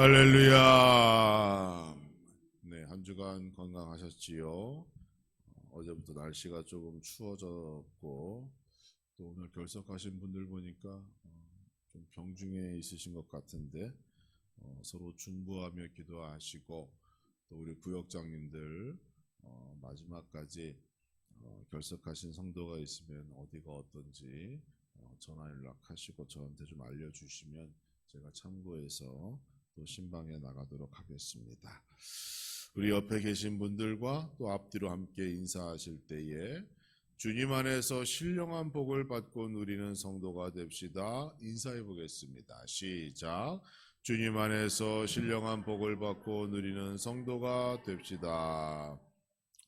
할렐루야. 네, 한 주간 건강하셨지요? 어제부터 날씨가 조금 추워졌고 또 오늘 결석하신 분들 보니까 좀 병중에 있으신 것 같은데 서로 중보하며 기도하시고 또 우리 구역장님들 마지막까지 결석하신 성도가 있으면 어디가 어떤지 전화 연락하시고 저한테 좀 알려주시면 제가 참고해서 또 신방에 나가도록 하겠습니다. 우리 옆에 계신 분들과 또 앞뒤로 함께 인사하실 때에 주님 안에서 신령한 복을 받고 누리는 성도가 됩시다. 인사해 보겠습니다. 시작. 주님 안에서 신령한 복을 받고 누리는 성도가 됩시다.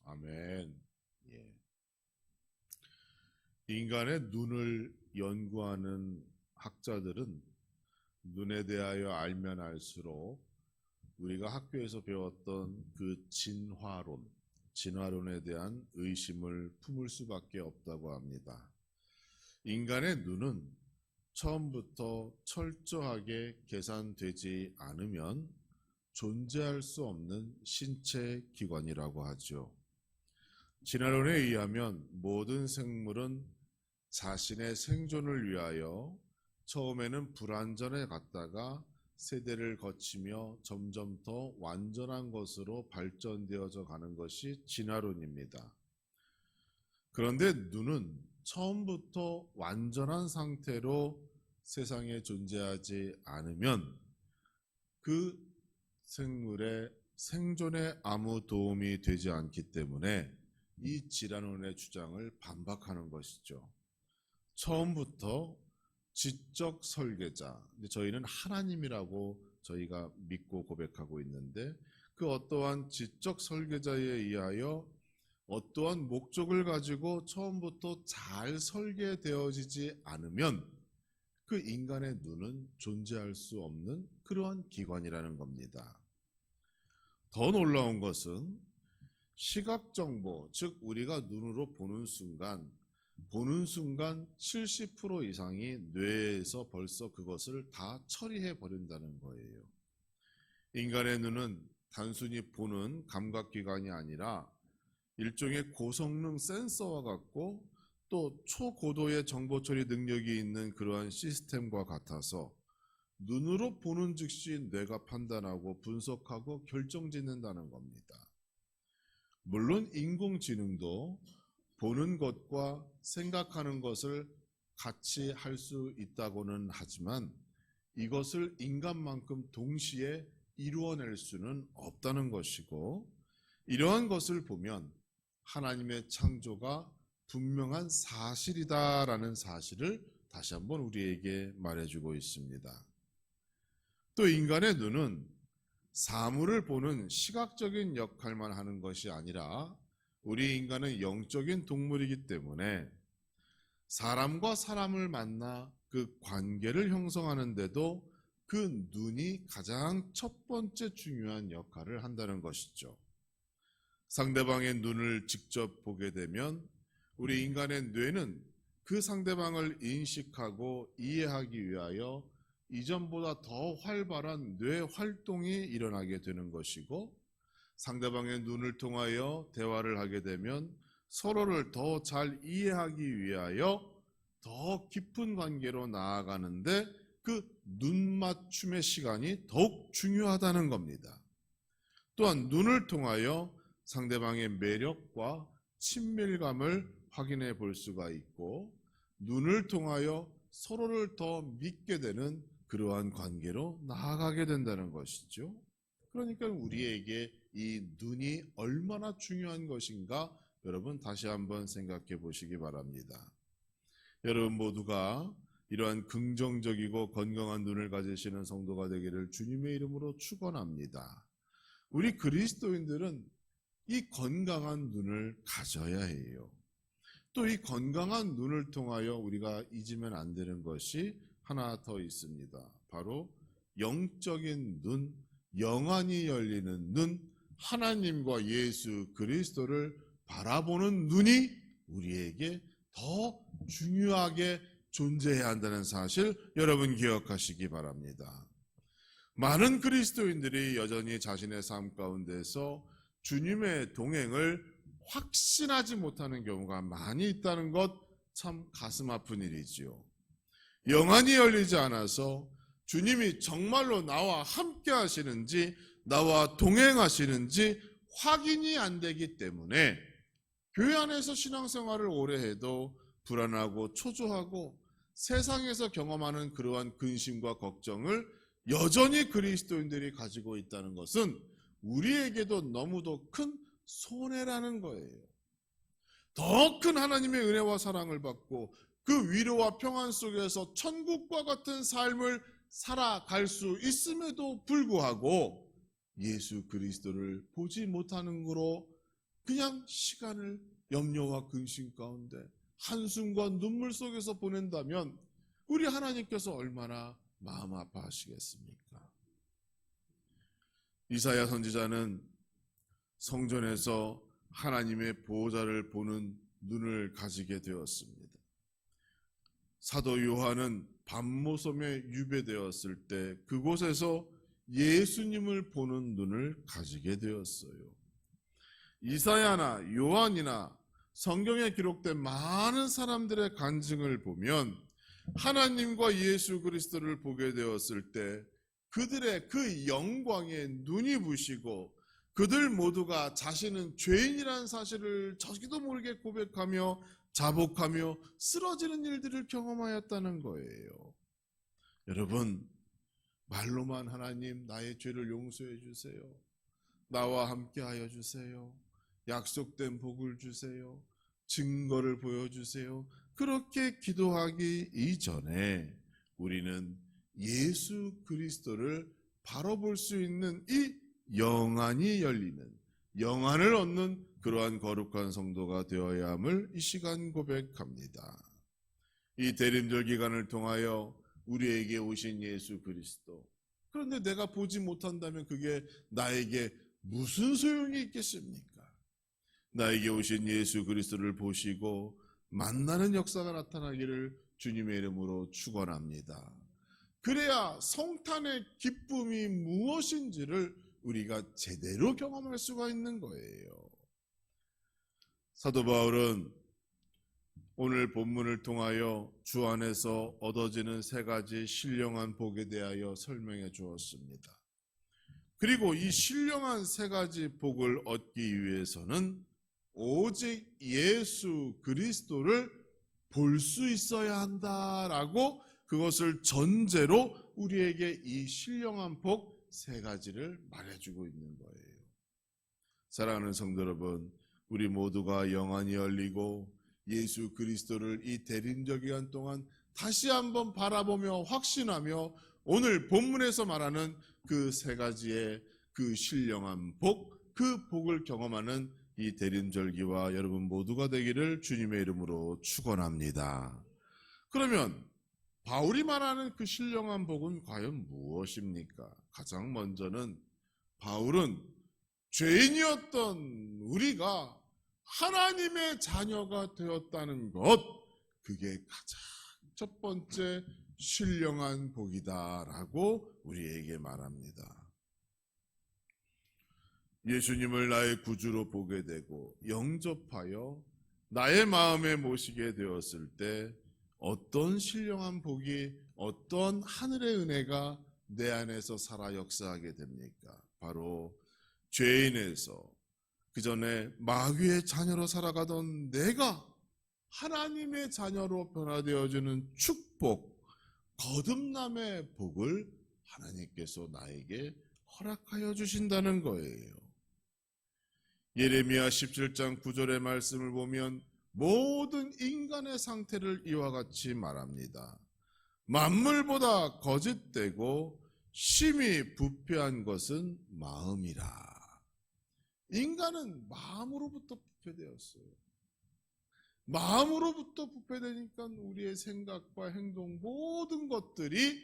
아멘. 예. 인간의 눈을 연구하는 학자들은 눈에 대하여 알면 알수록 우리가 학교에서 배웠던 그 진화론에 대한 의심을 품을 수밖에 없다고 합니다. 인간의 눈은 처음부터 철저하게 계산되지 않으면 존재할 수 없는 신체 기관이라고 하죠. 진화론에 의하면 모든 생물은 자신의 생존을 위하여 처음에는 불완전해 갔다가 세대를 거치며 점점 더 완전한 것으로 발전되어져 가는 것이 진화론입니다. 그런데 눈은 처음부터 완전한 상태로 세상에 존재하지 않으면 그 생물의 생존에 아무 도움이 되지 않기 때문에 이 진화론의 주장을 반박하는 것이죠. 처음부터 지적 설계자, 저희는 하나님이라고 저희가 믿고 고백하고 있는데 그 어떠한 지적 설계자에 의하여 어떠한 목적을 가지고 처음부터 잘 설계되어지지 않으면 그 인간의 눈은 존재할 수 없는 그러한 기관이라는 겁니다. 더 놀라운 것은 시각 정보, 즉 우리가 눈으로 보는 순간 70% 이상이 뇌에서 벌써 그것을 다 처리해 버린다는 거예요. 인간의 눈은 단순히 보는 감각기관이 아니라 일종의 고성능 센서와 같고 또 초고도의 정보 처리 능력이 있는 그러한 시스템과 같아서 눈으로 보는 즉시 뇌가 판단하고 분석하고 결정짓는다는 겁니다. 물론 인공지능도 보는 것과 생각하는 것을 같이 할 수 있다고는 하지만 이것을 인간만큼 동시에 이루어낼 수는 없다는 것이고 이러한 것을 보면 하나님의 창조가 분명한 사실이다라는 사실을 다시 한번 우리에게 말해주고 있습니다. 또 인간의 눈은 사물을 보는 시각적인 역할만 하는 것이 아니라 우리 인간은 영적인 동물이기 때문에 사람과 사람을 만나 그 관계를 형성하는데도 그 눈이 가장 첫 번째 중요한 역할을 한다는 것이죠. 상대방의 눈을 직접 보게 되면 우리 인간의 뇌는 그 상대방을 인식하고 이해하기 위하여 이전보다 더 활발한 뇌 활동이 일어나게 되는 것이고 상대방의 눈을 통하여 대화를 하게 되면 서로를 더 잘 이해하기 위하여 더 깊은 관계로 나아가는데 그 눈맞춤의 시간이 더욱 중요하다는 겁니다. 또한 눈을 통하여 상대방의 매력과 친밀감을 확인해 볼 수가 있고 눈을 통하여 서로를 더 믿게 되는 그러한 관계로 나아가게 된다는 것이죠. 그러니까 우리에게 이 눈이 얼마나 중요한 것인가 여러분 다시 한번 생각해 보시기 바랍니다. 여러분 모두가 이러한 긍정적이고 건강한 눈을 가지시는 성도가 되기를 주님의 이름으로 축원합니다. 우리 그리스도인들은 이 건강한 눈을 가져야 해요. 또 이 건강한 눈을 통하여 우리가 잊으면 안 되는 것이 하나 더 있습니다. 바로 영적인 눈, 영안이 열리는 눈, 하나님과 예수 그리스도를 바라보는 눈이 우리에게 더 중요하게 존재해야 한다는 사실 여러분 기억하시기 바랍니다. 많은 그리스도인들이 여전히 자신의 삶 가운데서 주님의 동행을 확신하지 못하는 경우가 많이 있다는 것, 참 가슴 아픈 일이지요. 영안이 열리지 않아서 주님이 정말로 나와 함께 하시는지, 나와 동행하시는지 확인이 안 되기 때문에 교회 안에서 신앙생활을 오래 해도 불안하고 초조하고 세상에서 경험하는 그러한 근심과 걱정을 여전히 그리스도인들이 가지고 있다는 것은 우리에게도 너무도 큰 손해라는 거예요. 더 큰 하나님의 은혜와 사랑을 받고 그 위로와 평안 속에서 천국과 같은 삶을 살아갈 수 있음에도 불구하고 예수 그리스도를 보지 못하는 거로 그냥 시간을 염려와 근심 가운데 한숨과 눈물 속에서 보낸다면 우리 하나님께서 얼마나 마음 아파하시겠습니까? 이사야 선지자는 성전에서 하나님의 보호자를 보는 눈을 가지게 되었습니다. 사도 요한은 밤모섬에 유배되었을 때 그곳에서 예수님을 보는 눈을 가지게 되었어요. 이사야나 요한이나 성경에 기록된 많은 사람들의 간증을 보면 하나님과 예수 그리스도를 보게 되었을 때 그들의 그 영광에 눈이 부시고 그들 모두가 자신은 죄인이라는 사실을 자기도 모르게 고백하며 자복하며 쓰러지는 일들을 경험하였다는 거예요. 여러분, 말로만 하나님 나의 죄를 용서해 주세요, 나와 함께 하여 주세요, 약속된 복을 주세요, 증거를 보여주세요, 그렇게 기도하기 이전에 우리는 예수 그리스도를 바로 볼 수 있는 이 영안이 열리는, 영안을 얻는 그러한 거룩한 성도가 되어야 함을 이 시간 고백합니다. 이 대림절 기간을 통하여 우리에게 오신 예수 그리스도, 그런데 내가 보지 못한다면 그게 나에게 무슨 소용이 있겠습니까? 나에게 오신 예수 그리스도를 보시고 만나는 역사가 나타나기를 주님의 이름으로 축원합니다. 그래야 성탄의 기쁨이 무엇인지를 우리가 제대로 경험할 수가 있는 거예요. 사도 바울은 오늘 본문을 통하여 주 안에서 얻어지는 세 가지 신령한 복에 대하여 설명해 주었습니다. 그리고 이 신령한 세 가지 복을 얻기 위해서는 오직 예수 그리스도를 볼 수 있어야 한다라고 그것을 전제로 우리에게 이 신령한 복 세 가지를 말해주고 있는 거예요. 사랑하는 성도 여러분, 우리 모두가 영안이 열리고 예수 그리스도를 이 대림절 기간 동안 다시 한번 바라보며 확신하며 오늘 본문에서 말하는 그 세 가지의 그 신령한 복, 그 복을 경험하는 이 대림절기와 여러분 모두가 되기를 주님의 이름으로 축원합니다. 그러면 바울이 말하는 그 신령한 복은 과연 무엇입니까? 가장 먼저는 바울은 죄인이었던 우리가 하나님의 자녀가 되었다는 것, 그게 가장 첫 번째 신령한 복이다라고 우리에게 말합니다. 예수님을 나의 구주로 보게 되고 영접하여 나의 마음에 모시게 되었을 때 어떤 신령한 복이, 어떤 하늘의 은혜가 내 안에서 살아 역사하게 됩니까? 바로 죄인에서 그 전에 마귀의 자녀로 살아가던 내가 하나님의 자녀로 변화되어주는 축복, 거듭남의 복을 하나님께서 나에게 허락하여 주신다는 거예요. 예레미야 17장 9절의 말씀을 보면 모든 인간의 상태를 이와 같이 말합니다. 만물보다 거짓되고 심히 부패한 것은 마음이라. 인간은 마음으로부터 부패되었어요. 마음으로부터 부패되니까 우리의 생각과 행동 모든 것들이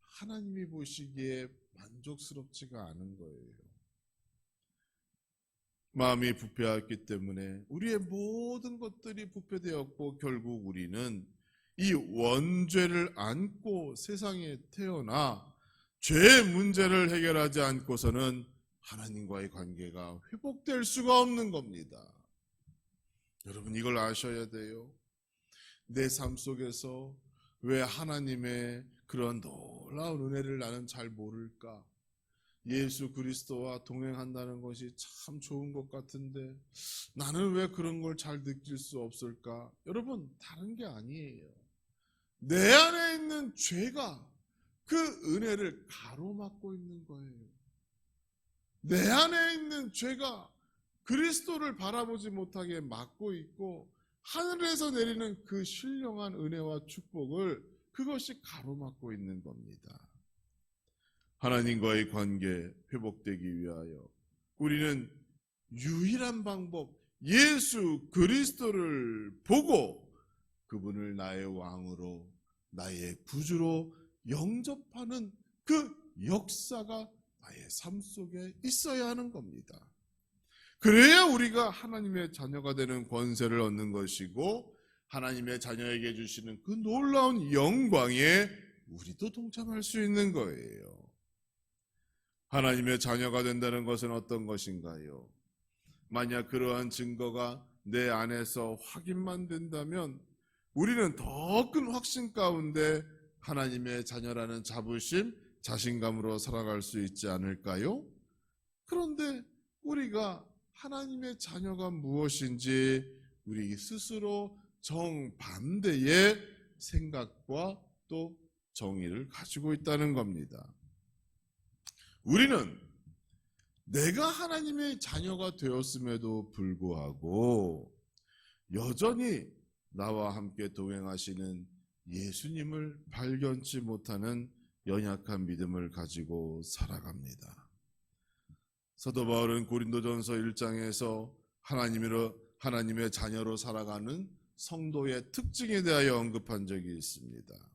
하나님이 보시기에 만족스럽지가 않은 거예요. 마음이 부패했기 때문에 우리의 모든 것들이 부패되었고 결국 우리는 이 원죄를 안고 세상에 태어나 죄의 문제를 해결하지 않고서는 하나님과의 관계가 회복될 수가 없는 겁니다. 여러분, 이걸 아셔야 돼요. 내 삶 속에서 왜 하나님의 그런 놀라운 은혜를 나는 잘 모를까? 예수 그리스도와 동행한다는 것이 참 좋은 것 같은데 나는 왜 그런 걸 잘 느낄 수 없을까? 여러분, 다른 게 아니에요. 내 안에 있는 죄가 그 은혜를 가로막고 있는 거예요. 내 안에 있는 죄가 그리스도를 바라보지 못하게 막고 있고 하늘에서 내리는 그 신령한 은혜와 축복을 그것이 가로막고 있는 겁니다. 하나님과의 관계 회복되기 위하여 우리는 유일한 방법, 예수 그리스도를 보고 그분을 나의 왕으로, 나의 구주로 영접하는 그 역사가 나의 삶 속에 있어야 하는 겁니다. 그래야 우리가 하나님의 자녀가 되는 권세를 얻는 것이고 하나님의 자녀에게 주시는 그 놀라운 영광에 우리도 동참할 수 있는 거예요. 하나님의 자녀가 된다는 것은 어떤 것인가요? 만약 그러한 증거가 내 안에서 확인만 된다면 우리는 더 큰 확신 가운데 하나님의 자녀라는 자부심, 자신감으로 살아갈 수 있지 않을까요? 그런데 우리가 하나님의 자녀가 무엇인지 우리 스스로 정반대의 생각과 또 정의를 가지고 있다는 겁니다. 우리는 내가 하나님의 자녀가 되었음에도 불구하고 여전히 나와 함께 동행하시는 예수님을 발견치 못하는 연약한 믿음을 가지고 살아갑니다. 사도 바울은 고린도전서 1장에서 하나님의 자녀로 살아가는 성도의 특징에 대하여 언급한 적이 있습니다.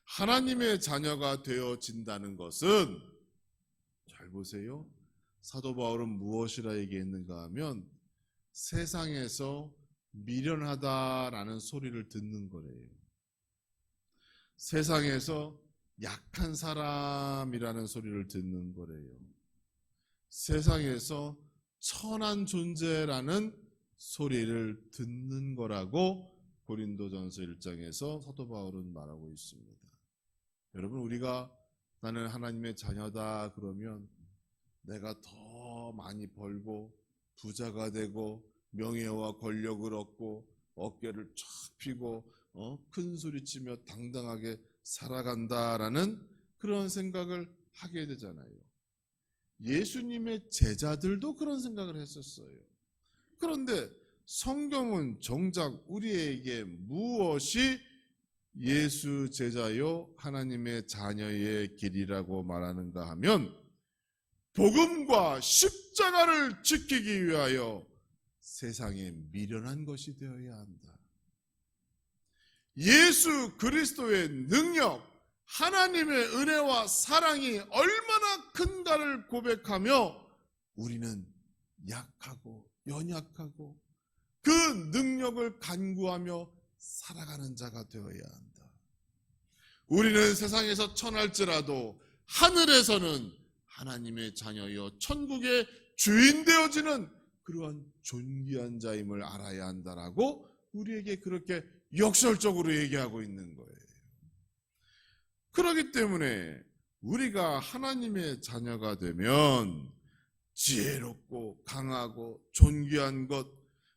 하나님의 자녀가 되어진다는 것은, 잘 보세요, 사도 바울은 무엇이라 얘기했는가 하면 세상에서 미련하다라는 소리를 듣는 거래요. 세상에서 약한 사람이라는 소리를 듣는 거래요. 세상에서 천한 존재라는 소리를 듣는 거라고 고린도전서 1장에서 사도 바울은 말하고 있습니다. 여러분, 우리가 나는 하나님의 자녀다 그러면 내가 더 많이 벌고 부자가 되고 명예와 권력을 얻고 어깨를 쫙 펴고 큰 소리치며 당당하게 살아간다라는 그런 생각을 하게 되잖아요. 예수님의 제자들도 그런 생각을 했었어요. 그런데 성경은 정작 우리에게 무엇이 예수 제자요 하나님의 자녀의 길이라고 말하는가 하면 복음과 십자가를 지키기 위하여 세상에 미련한 것이 되어야 한다. 예수 그리스도의 능력, 하나님의 은혜와 사랑이 얼마나 큰가를 고백하며 우리는 약하고 연약하고 그 능력을 간구하며 살아가는 자가 되어야 한다. 우리는 세상에서 천할지라도 하늘에서는 하나님의 자녀여 천국의 주인 되어지는 그러한 존귀한 자임을 알아야 한다라고 우리에게 그렇게 역설적으로 얘기하고 있는 거예요. 그렇기 때문에 우리가 하나님의 자녀가 되면 지혜롭고 강하고 존귀한 것,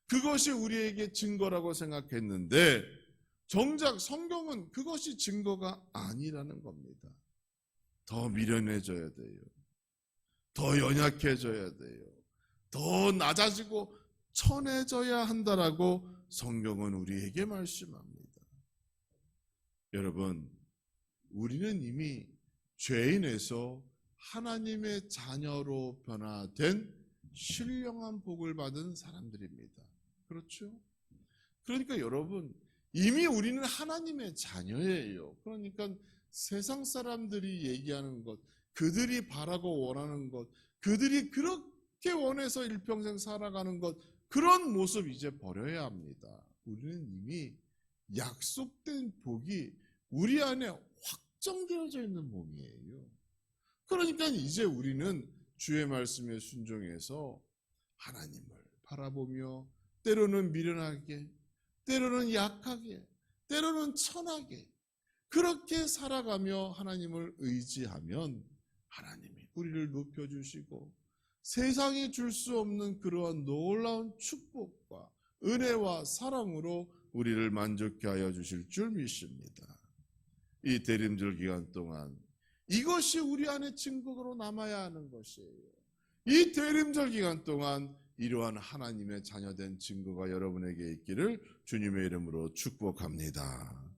그것이 우리에게 증거라고 생각했는데 정작 성경은 그것이 증거가 아니라는 겁니다. 더 미련해져야 돼요. 더 연약해져야 돼요. 더 낮아지고 천해져야 한다라고 성경은 우리에게 말씀합니다. 여러분, 우리는 이미 죄인에서 하나님의 자녀로 변화된 신령한 복을 받은 사람들입니다. 그렇죠? 그러니까 여러분, 이미 우리는 하나님의 자녀예요. 그러니까 세상 사람들이 얘기하는 것, 그들이 바라고 원하는 것, 그들이 그렇게 원해서 일평생 살아가는 것, 그런 모습 이제 버려야 합니다. 우리는 이미 약속된 복이 우리 안에 확정되어져 있는 몸이에요. 그러니까 이제 우리는 주의 말씀에 순종해서 하나님을 바라보며 때로는 미련하게, 때로는 약하게, 때로는 천하게 그렇게 살아가며 하나님을 의지하면 하나님이 우리를 높여주시고 세상이 줄 수 없는 그러한 놀라운 축복과 은혜와 사랑으로 우리를 만족케 하여 주실 줄 믿습니다. 이 대림절 기간 동안 이것이 우리 안에 증거로 남아야 하는 것이에요. 이 대림절 기간 동안 이러한 하나님의 자녀된 증거가 여러분에게 있기를 주님의 이름으로 축복합니다.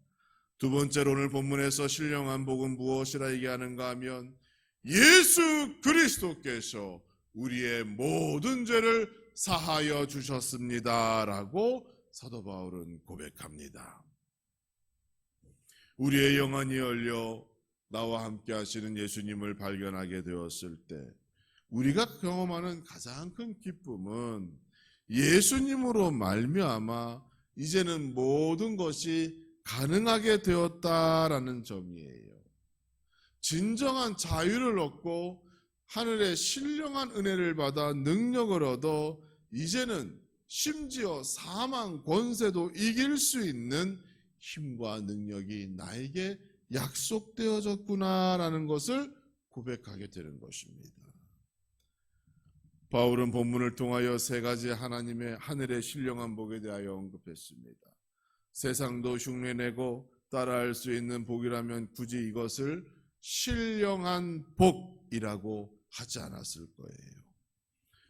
두 번째로 오늘 본문에서 신령한 복은 무엇이라 얘기하는가 하면 예수 그리스도께서 우리의 모든 죄를 사하여 주셨습니다라고 사도 바울은 고백합니다. 우리의 영안이 열려 나와 함께 하시는 예수님을 발견하게 되었을 때 우리가 경험하는 가장 큰 기쁨은 예수님으로 말미암아 이제는 모든 것이 가능하게 되었다라는 점이에요. 진정한 자유를 얻고 하늘의 신령한 은혜를 받아 능력을 얻어 이제는 심지어 사망 권세도 이길 수 있는 힘과 능력이 나에게 약속되어졌구나라는 것을 고백하게 되는 것입니다. 바울은 본문을 통하여 세 가지 하나님의 하늘의 신령한 복에 대하여 언급했습니다. 세상도 흉내내고 따라할 수 있는 복이라면 굳이 이것을 신령한 복이라고 하지 않았을 거예요.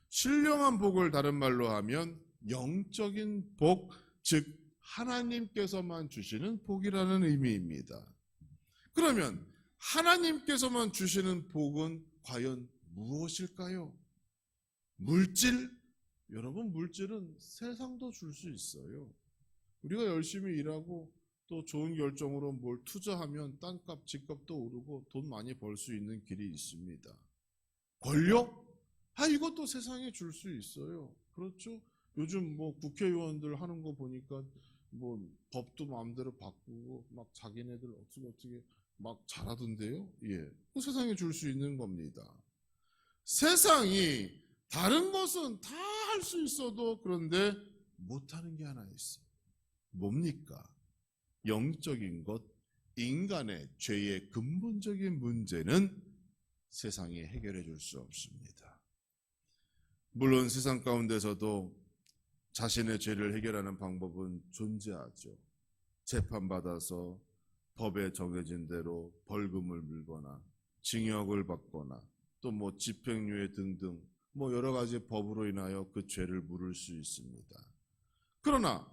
신령한 복을 다른 말로 하면 영적인 복, 즉 하나님께서만 주시는 복이라는 의미입니다. 그러면 하나님께서만 주시는 복은 과연 무엇일까요? 물질? 여러분, 물질은 세상도 줄 수 있어요. 우리가 열심히 일하고 또 좋은 결정으로 뭘 투자하면 땅값, 집값도 오르고 돈 많이 벌 수 있는 길이 있습니다. 권력? 이것도 세상에 줄 수 있어요. 그렇죠? 요즘 국회의원들 하는 거 보니까 법도 마음대로 바꾸고 막 자기네들 어떻게 막 잘하던데요. 예, 세상에 줄 수 있는 겁니다. 세상이 다른 것은 다 할 수 있어도 그런데 못하는 게 하나 있어요. 뭡니까? 영적인 것, 인간의 죄의 근본적인 문제는 세상이 해결해 줄 수 없습니다. 물론 세상 가운데서도 자신의 죄를 해결하는 방법은 존재하죠. 재판받아서 법에 정해진 대로 벌금을 물거나 징역을 받거나 또 집행유예 등등 여러 가지 법으로 인하여 그 죄를 물을 수 있습니다. 그러나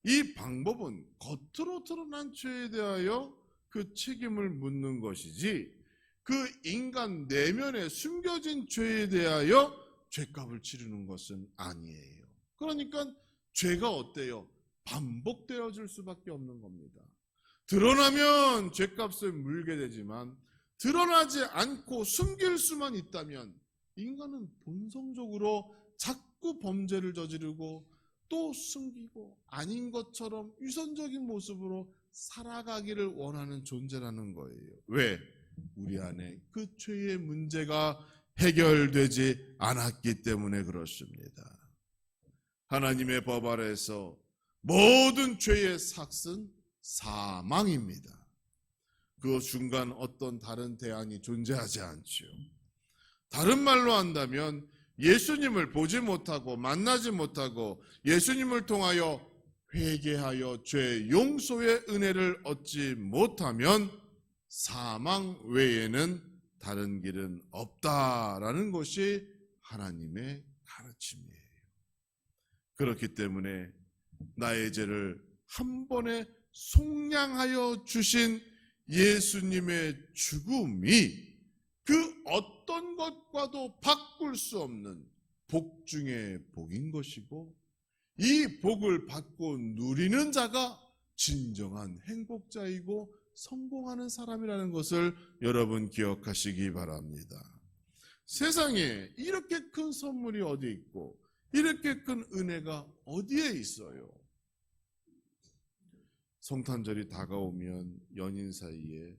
이 방법은 겉으로 드러난 죄에 대하여 그 책임을 묻는 것이지 그 인간 내면에 숨겨진 죄에 대하여 죄값을 치르는 것은 아니에요. 그러니까 죄가 어때요? 반복되어질 수밖에 없는 겁니다. 드러나면 죄값을 물게 되지만 드러나지 않고 숨길 수만 있다면 인간은 본성적으로 자꾸 범죄를 저지르고 또 숨기고 아닌 것처럼 위선적인 모습으로 살아가기를 원하는 존재라는 거예요. 왜? 우리 안에 그 죄의 문제가 해결되지 않았기 때문에 그렇습니다. 하나님의 법 아래에서 모든 죄의 삭은 사망입니다. 그 중간 어떤 다른 대안이 존재하지 않죠. 다른 말로 한다면 예수님을 보지 못하고 만나지 못하고 예수님을 통하여 회개하여 죄 용서의 은혜를 얻지 못하면 사망 외에는 다른 길은 없다라는 것이 하나님의 가르침이에요. 그렇기 때문에 나의 죄를 한 번에 속량하여 주신 예수님의 죽음이 그 어떤 것과도 바꿀 수 없는 복 중의 복인 것이고 이 복을 받고 누리는 자가 진정한 행복자이고 성공하는 사람이라는 것을 여러분 기억하시기 바랍니다. 세상에 이렇게 큰 선물이 어디 있고 이렇게 큰 은혜가 어디에 있어요? 성탄절이 다가오면 연인 사이에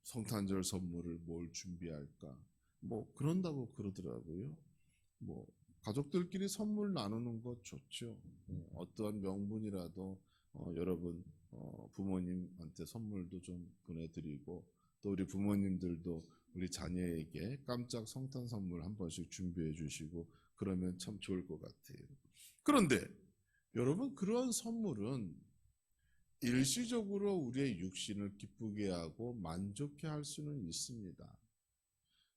성탄절 선물을 뭘 준비할까? 뭐 그런다고 그러더라고요. 뭐 가족들끼리 선물 나누는 것 좋죠. 어떠한 명분이라도 여러분 부모님한테 선물도 좀 보내드리고, 또 우리 부모님들도 우리 자녀에게 깜짝 성탄 선물 한 번씩 준비해 주시고 그러면 참 좋을 것 같아요. 그런데 여러분, 그러한 선물은 일시적으로 우리의 육신을 기쁘게 하고 만족해 할 수는 있습니다.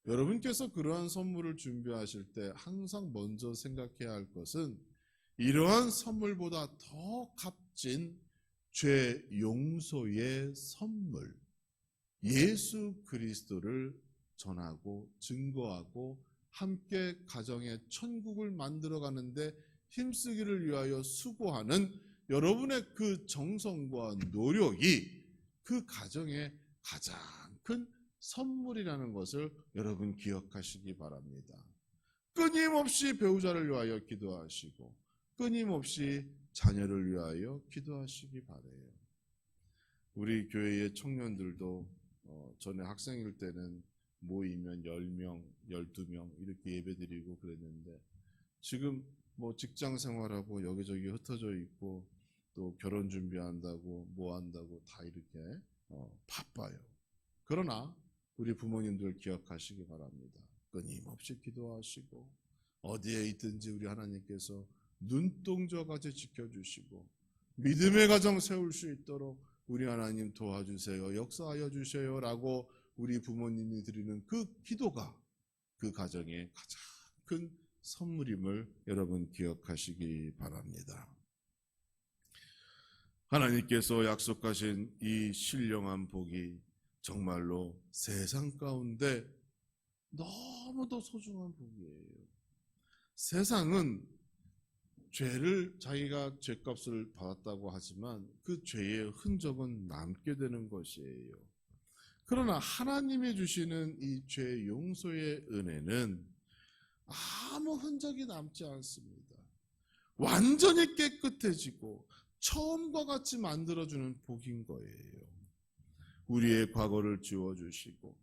여러분께서 그러한 선물을 준비하실 때 항상 먼저 생각해야 할 것은 이러한 선물보다 더 값진 죄 용서의 선물, 예수 그리스도를 전하고 증거하고 함께 가정의 천국을 만들어가는데 힘쓰기를 위하여 수고하는 여러분의 그 정성과 노력이 그 가정의 가장 큰 선물이라는 것을 여러분 기억하시기 바랍니다. 끊임없이 배우자를 위하여 기도하시고 끊임없이 자녀를 위하여 기도하시기 바라요. 우리 교회의 청년들도 전에 학생일 때는 모이면 10명, 12명 이렇게 예배드리고 그랬는데, 지금 뭐 직장 생활하고 여기저기 흩어져 있고 또 결혼 준비한다고 뭐 한다고 다 이렇게 바빠요. 그러나 우리 부모님들 기억하시기 바랍니다. 끊임없이 기도하시고 어디에 있든지 우리 하나님께서 눈동자같이 지켜주시고 믿음의 가정 세울 수 있도록 우리 하나님 도와주세요, 역사하여 주세요 라고 우리 부모님이 드리는 그 기도가 그 가정의 가장 큰 선물임을 여러분 기억하시기 바랍니다. 하나님께서 약속하신 이 신령한 복이 정말로 세상 가운데 너무도 소중한 복이에요. 세상은 죄를, 자기가 죄값을 받았다고 하지만 그 죄의 흔적은 남게 되는 것이에요. 그러나 하나님이 주시는 이 죄 용서의 은혜는 아무 흔적이 남지 않습니다. 완전히 깨끗해지고 처음과 같이 만들어주는 복인 거예요. 우리의 과거를 지워주시고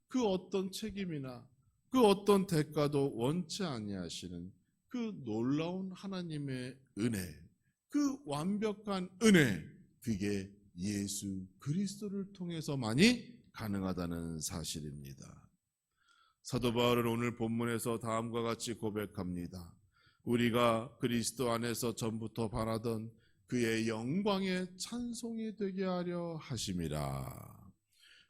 그 어떤 책임이나 그 어떤 대가도 원치 아니하시는 그 놀라운 하나님의 은혜, 그 완벽한 은혜, 그게 예수 그리스도를 통해서만이 가능하다는 사실입니다. 사도 바울은 오늘 본문에서 다음과 같이 고백합니다. 우리가 그리스도 안에서 전부터 바라던 그의 영광의 찬송이 되게 하려 하심이라.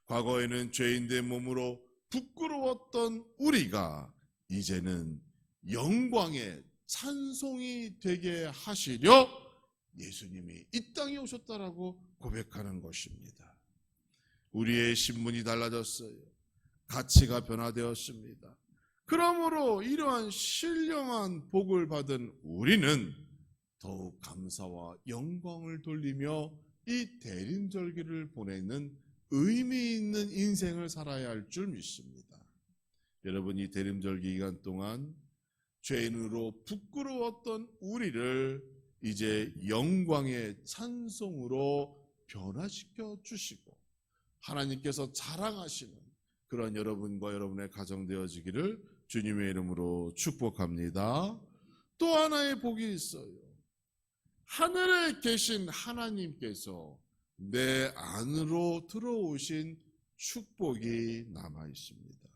과거에는 죄인된 몸으로 부끄러웠던 우리가 이제는 영광의 찬송이 되게 하시려 예수님이 이 땅에 오셨다라고 고백하는 것입니다. 우리의 신분이 달라졌어요. 가치가 변화되었습니다. 그러므로 이러한 신령한 복을 받은 우리는 더욱 감사와 영광을 돌리며 이 대림절기를 보내는 의미 있는 인생을 살아야 할 줄 믿습니다. 여러분, 이 대림절기 기간 동안 죄인으로 부끄러웠던 우리를 이제 영광의 찬송으로 변화시켜 주시고 하나님께서 자랑하시는 그런 여러분과 여러분의 가정 되어지기를 주님의 이름으로 축복합니다. 또 하나의 복이 있어요. 하늘에 계신 하나님께서 내 안으로 들어오신 축복이 남아 있습니다.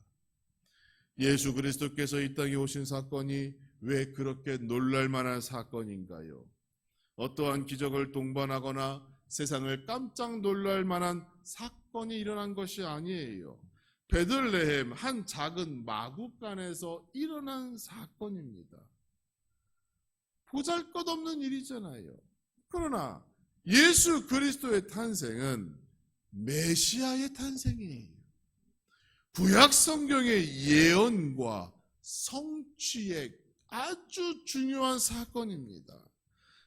예수 그리스도께서 이 땅에 오신 사건이 왜 그렇게 놀랄만한 사건인가요? 어떠한 기적을 동반하거나 세상을 깜짝 놀랄 만한 사건이 일어난 것이 아니에요. 베들레헴 한 작은 마구간에서 일어난 사건입니다. 보잘것없는 일이잖아요. 그러나 예수 그리스도의 탄생은 메시아의 탄생이에요. 구약 성경의 예언과 성취의 아주 중요한 사건입니다.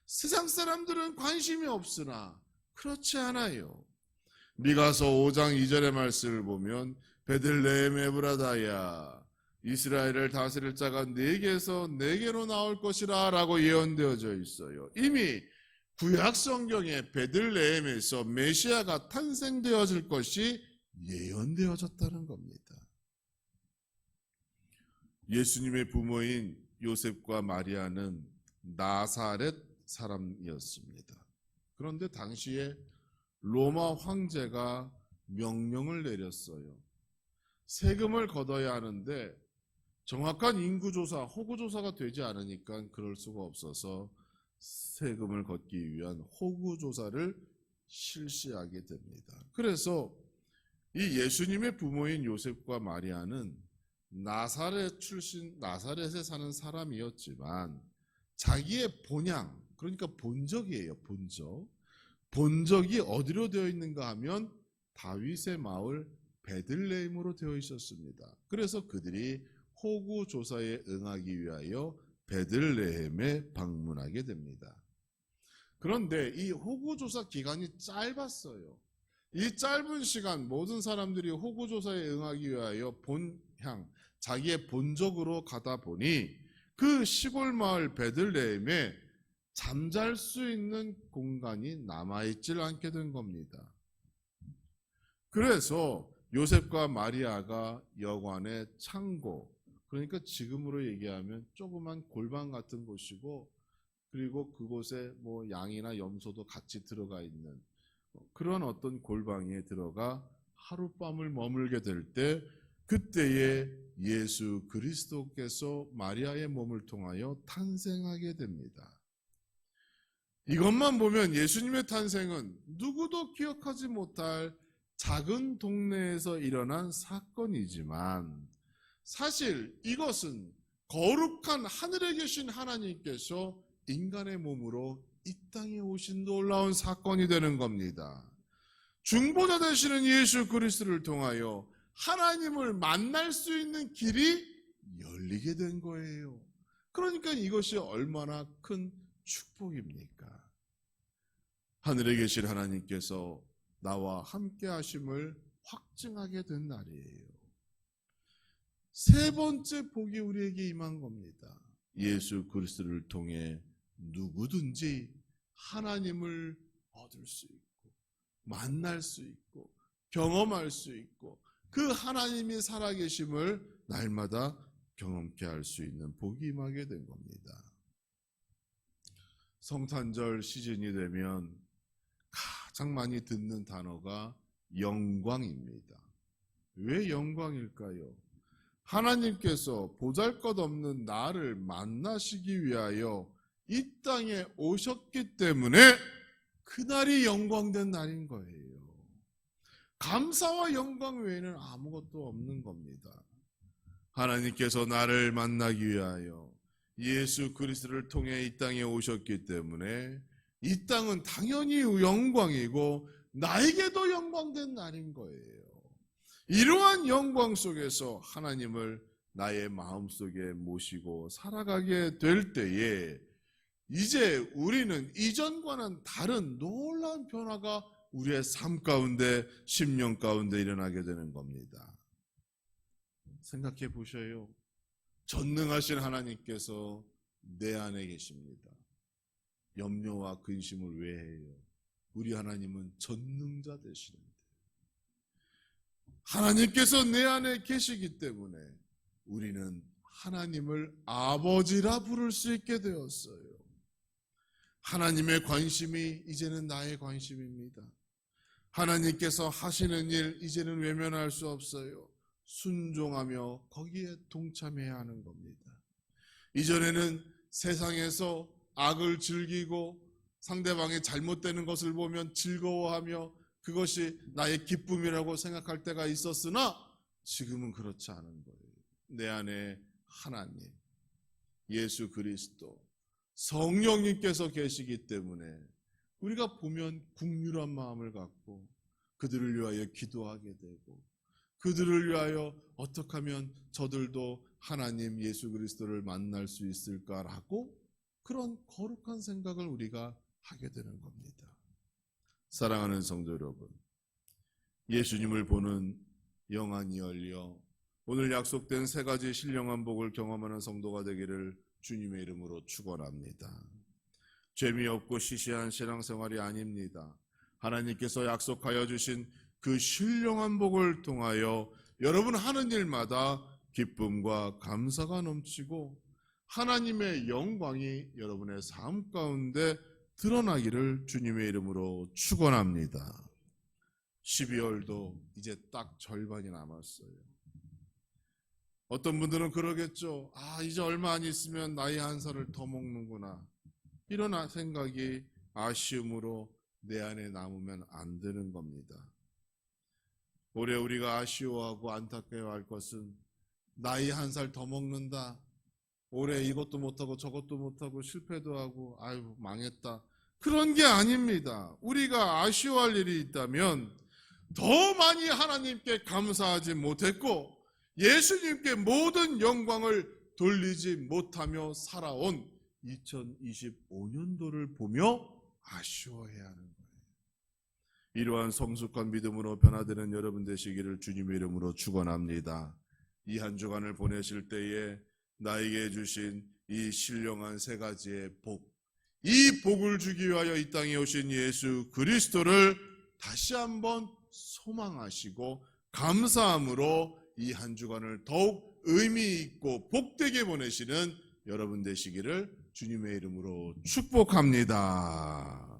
세상 사람들은 관심이 없으나 그렇지 않아요. 미가서 5장 2절의 말씀을 보면 베들레헴 에브라다야, 이스라엘을 다스릴 자가 네게서 네게로 나올 것이라 라고 예언되어져 있어요. 이미 구약 성경에 베들레헴에서 메시아가 탄생되어질 것이 예언되어졌다는 겁니다. 예수님의 부모인 요셉과 마리아는 나사렛 사람이었습니다. 그런데 당시에 로마 황제가 명령을 내렸어요. 세금을 걷어야 하는데 정확한 인구조사, 호구조사가 되지 않으니까 그럴 수가 없어서 세금을 걷기 위한 호구조사를 실시하게 됩니다. 그래서 이 예수님의 부모인 요셉과 마리아는 나사렛 출신, 나사렛에 사는 사람이었지만 자기의 본향, 그러니까 본적이에요. 본적이 어디로 되어 있는가 하면 다윗의 마을 베들레헴으로 되어 있었습니다. 그래서 그들이 호구 조사에 응하기 위하여 베들레헴에 방문하게 됩니다. 그런데 이 호구 조사 기간이 짧았어요. 이 짧은 시간 모든 사람들이 호구 조사에 응하기 위하여 본향, 자기의 본적으로 가다 보니 그 시골 마을 베들레헴에 잠잘 수 있는 공간이 남아있질 않게 된 겁니다. 그래서 요셉과 마리아가 여관의 창고, 그러니까 지금으로 얘기하면 조그만 골방 같은 곳이고, 그리고 그곳에 뭐 양이나 염소도 같이 들어가 있는 그런 어떤 골방에 들어가 하룻밤을 머물게 될 때, 그때에 예수 그리스도께서 마리아의 몸을 통하여 탄생하게 됩니다. 이것만 보면 예수님의 탄생은 누구도 기억하지 못할 작은 동네에서 일어난 사건이지만 사실 이것은 거룩한 하늘에 계신 하나님께서 인간의 몸으로 이 땅에 오신 놀라운 사건이 되는 겁니다. 중보자 되시는 예수 그리스도를 통하여 하나님을 만날 수 있는 길이 열리게 된 거예요. 그러니까 이것이 얼마나 큰 축복입니까? 하늘에 계신 하나님께서 나와 함께 하심을 확증하게 된 날이에요. 세 번째 복이 우리에게 임한 겁니다. 예수 그리스도를 통해 누구든지 하나님을 얻을 수 있고 만날 수 있고 경험할 수 있고 그 하나님이 살아계심을 날마다 경험케 할 수 있는 복이 임하게 된 겁니다. 성탄절 시즌이 되면 가장 많이 듣는 단어가 영광입니다. 왜 영광일까요? 하나님께서 보잘것없는 나를 만나시기 위하여 이 땅에 오셨기 때문에 그날이 영광된 날인 거예요. 감사와 영광 외에는 아무것도 없는 겁니다. 하나님께서 나를 만나기 위하여 예수 그리스도를 통해 이 땅에 오셨기 때문에 이 땅은 당연히 영광이고 나에게도 영광된 날인 거예요. 이러한 영광 속에서 하나님을 나의 마음속에 모시고 살아가게 될 때에 이제 우리는 이전과는 다른 놀라운 변화가 우리의 삶 가운데, 심령 가운데 일어나게 되는 겁니다. 생각해 보셔요. 전능하신 하나님께서 내 안에 계십니다. 염려와 근심을 왜 해요? 우리 하나님은 전능자 되시는데 하나님께서 내 안에 계시기 때문에 우리는 하나님을 아버지라 부를 수 있게 되었어요. 하나님의 관심이 이제는 나의 관심입니다. 하나님께서 하시는 일 이제는 외면할 수 없어요. 순종하며 거기에 동참해야 하는 겁니다. 이전에는 세상에서 악을 즐기고 상대방의 잘못되는 것을 보면 즐거워하며 그것이 나의 기쁨이라고 생각할 때가 있었으나 지금은 그렇지 않은 거예요. 내 안에 하나님, 예수 그리스도, 성령님께서 계시기 때문에 우리가 보면 긍휼한 마음을 갖고 그들을 위하여 기도하게 되고 그들을 위하여 어떻게 하면 저들도 하나님 예수 그리스도를 만날 수 있을까라고 그런 거룩한 생각을 우리가 하게 되는 겁니다. 사랑하는 성도 여러분, 예수님을 보는 영안이 열려 오늘 약속된 세 가지 신령한 복을 경험하는 성도가 되기를 주님의 이름으로 축원합니다. 재미없고 시시한 신앙생활이 아닙니다. 하나님께서 약속하여 주신 그 신령한 복을 통하여 여러분 하는 일마다 기쁨과 감사가 넘치고 하나님의 영광이 여러분의 삶 가운데 드러나기를 주님의 이름으로 축원합니다. 12월도 이제 딱 절반이 남았어요. 어떤 분들은 그러겠죠. 이제 얼마 안 있으면 나이 한 살을 더 먹는구나. 이런 생각이 아쉬움으로 내 안에 남으면 안 되는 겁니다. 올해 우리가 아쉬워하고 안타까워할 것은 나이 한 살 더 먹는다. 올해 이것도 못하고 저것도 못하고 실패도 하고 아유 망했다. 그런 게 아닙니다. 우리가 아쉬워할 일이 있다면 더 많이 하나님께 감사하지 못했고 예수님께 모든 영광을 돌리지 못하며 살아온 2025년도를 보며 아쉬워해야 하는 거예요. 이러한 성숙한 믿음으로 변화되는 여러분 되시기를 주님의 이름으로 축원합니다. 이 한 주간을 보내실 때에 나에게 주신 이 신령한 세 가지의 복, 이 복을 주기 위하여 이 땅에 오신 예수 그리스도를 다시 한번 소망하시고 감사함으로 이 한 주간을 더욱 의미 있고 복되게 보내시는 여러분 되시기를 주님의 이름으로 축복합니다.